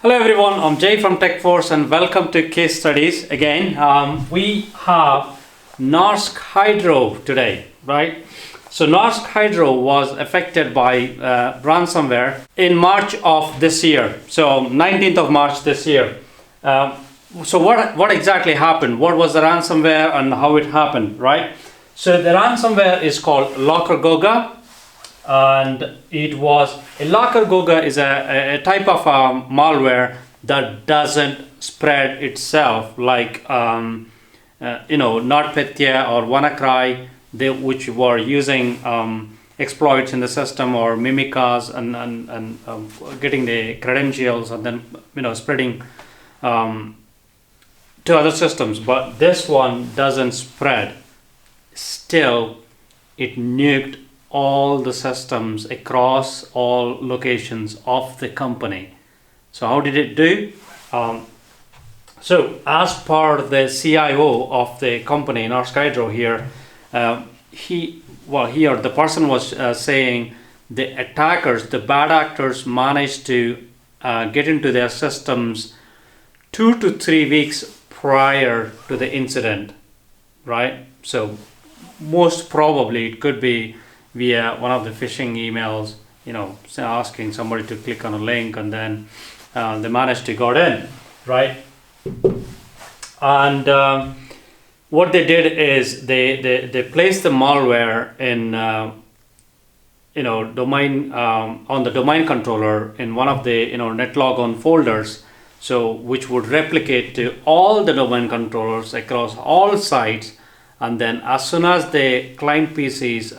Hello everyone, I'm Jay from TechForce and welcome to Case Studies again. We have Norsk Hydro today, right? So Norsk Hydro was affected by ransomware in March of this year, so 19th of March this year. So what exactly happened? What was the ransomware and how it happened, right? So the ransomware is called Lockergoga. And it was Lockergoga is a type of malware that doesn't spread itself like NotPetya or WannaCry, which were using exploits in the system or Mimikaz and getting the credentials and then spreading to other systems. But this one doesn't spread. Still, it nuked all the systems across all locations of the company. So how did it do? So as per the CIO of the company, Norsk Hydro here, the person was saying the attackers, the bad actors managed to get into their systems 2 to 3 weeks prior to the incident, right? So most probably it could be via one of the phishing emails, asking somebody to click on a link, and then they managed to got in, right? And what they did is they placed the malware in domain on the domain controller in one of the netlogon folders, so which would replicate to all the domain controllers across all sites. And then as soon as the client PCs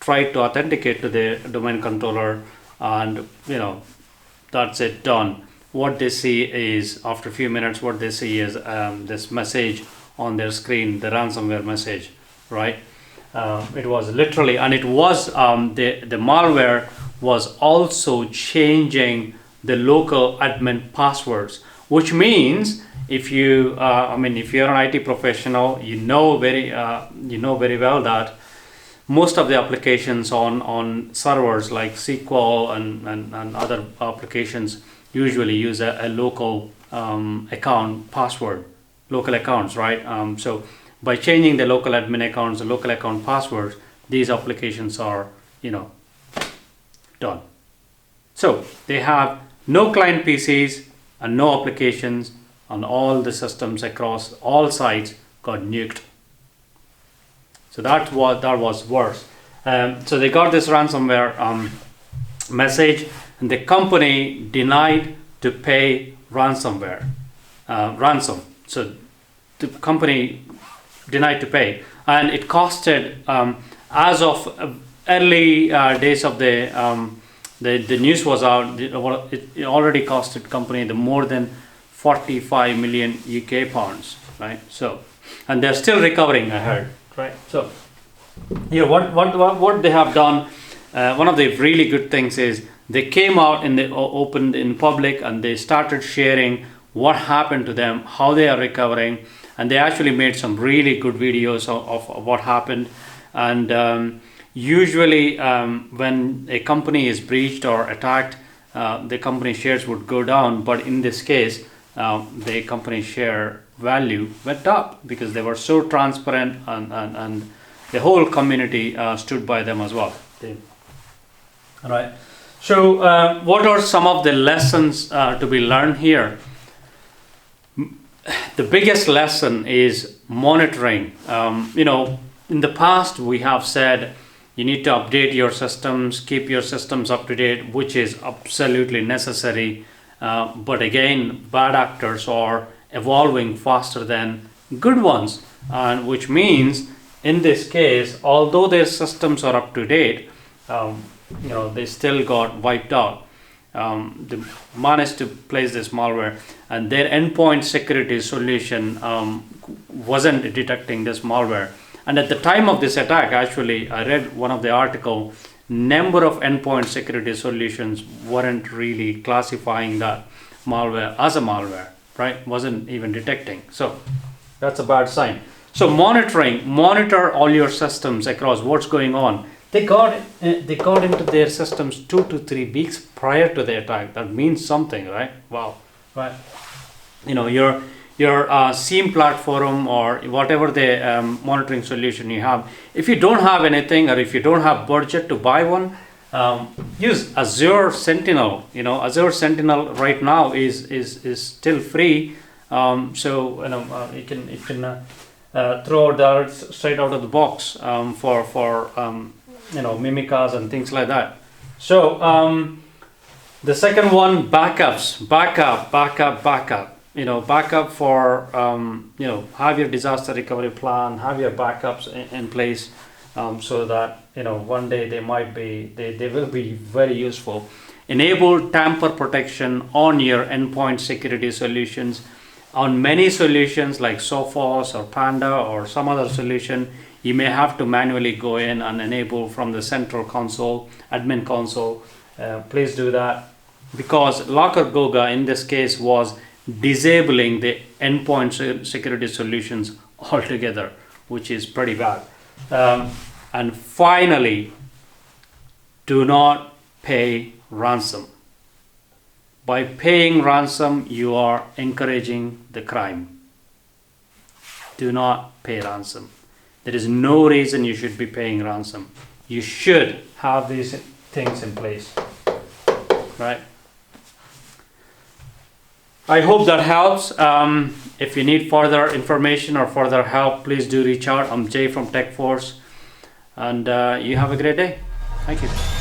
try to authenticate to the domain controller, and that's it, done. What they see is, after a few minutes, what they see is this message on their screen, the ransomware message, right? It was literally, and it was the malware was also changing the local admin passwords, which means if you if you're an IT professional, you know very well that most of the applications on servers like SQL and other applications usually use a local account password, local accounts, right? So by changing the local admin accounts, the local account passwords, these applications are done. So they have no client PCs and no applications, and all the systems across all sites got nuked. So that was worse. So they got this ransomware message, and the company denied to pay ransom. So the company denied to pay, and it costed, as of early days of the news was out, it already costed company the more than 45 million UK pounds, right? So, and they're still recovering, I heard. Right. So here, what they have done, one of the really good things is they came out in the open in public, and they started sharing what happened to them, how they are recovering, and they actually made some really good videos of what happened. And usually when a company is breached or attacked, the company shares would go down, but in this case the company share value went up because they were so transparent, and the whole community stood by them as well. All right. So what are some of the lessons to be learned here? The biggest lesson is monitoring. In the past we have said you need to update your systems, keep your systems up to date, which is absolutely necessary. But again, bad actors are evolving faster than good ones, and which means in this case, although their systems are up to date, they still got wiped out. They managed to place this malware, and their endpoint security solution wasn't detecting this malware. And at the time of this attack, actually, I read one of the article, number of endpoint security solutions weren't really classifying that malware as a malware, right? Wasn't even detecting. So that's a bad sign. So monitor all your systems across what's going on. they got into their systems 2 to 3 weeks prior to the attack. That means something, right? Wow, right? You know, your SIEM platform or whatever the monitoring solution you have. If you don't have anything, or if you don't have budget to buy one, use Azure Sentinel. You know, Azure Sentinel right now is still free. So you know, you can throw that straight out of the box for you know, Mimikaz and things like that. So the second one, backups, backup. You know, backup for you know, have your disaster recovery plan, have your backups in place, so that you know, one day they will be very useful. Enable tamper protection on your endpoint security solutions. On many solutions like Sophos or Panda or some other solution, you may have to manually go in and enable from the central console, admin console. Please do that, because Lockergoga in this case was disabling the endpoint security solutions altogether, which is pretty bad. And finally, do not pay ransom. By paying ransom, you are encouraging the crime. Do not pay ransom. There is no reason you should be paying ransom. You should have these things in place, right? I hope that helps. If you need further information or further help, please do reach out. I'm Jay from TechForce, and you have a great day. Thank you.